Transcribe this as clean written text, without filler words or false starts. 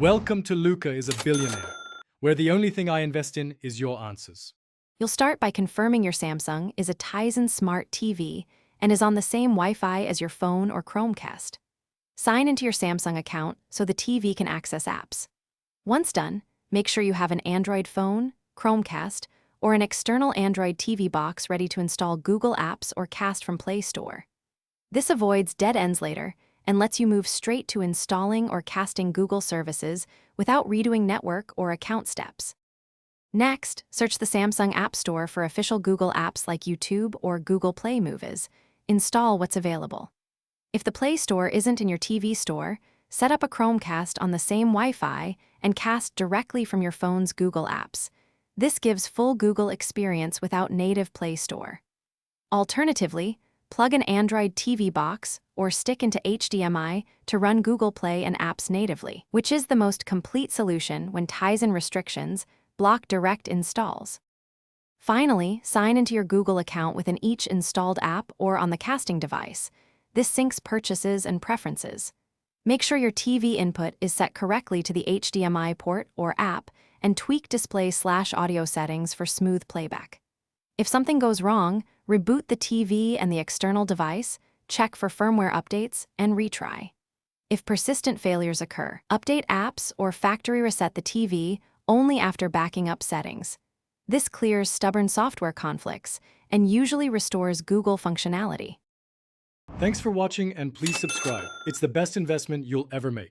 Welcome to Luca is a Billionaire, where the only thing I invest in is your answers. You'll start by confirming your Samsung is a Tizen Smart TV and is on the same Wi-Fi as your phone or Chromecast. Sign into your Samsung account so the TV can access apps. Once done, make sure you have an Android phone, Chromecast, or an external Android TV box ready to install Google Apps or Cast from Play Store. This avoids dead ends later and lets you move straight to installing or casting Google services without redoing network or account steps. Next, search the Samsung App Store for official Google apps like YouTube or Google Play Movies. Install what's available. If the Play Store isn't in your TV store, set up a Chromecast on the same Wi-Fi and cast directly from your phone's Google apps. This gives full Google experience without native Play Store. Alternatively, plug an Android TV box or stick into HDMI to run Google Play and apps natively, which is the most complete solution when Tizen restrictions block direct installs. Finally, sign into your Google account within each installed app or on the casting device. This syncs purchases and preferences. Make sure your TV input is set correctly to the HDMI port or app and tweak display/audio settings for smooth playback. If something goes wrong, reboot the TV and the external device, check for firmware updates, and retry. If persistent failures occur, update apps or factory reset the TV only after backing up settings. This clears stubborn software conflicts and usually restores Google functionality. Thanks for watching and please subscribe. It's the best investment you'll ever make.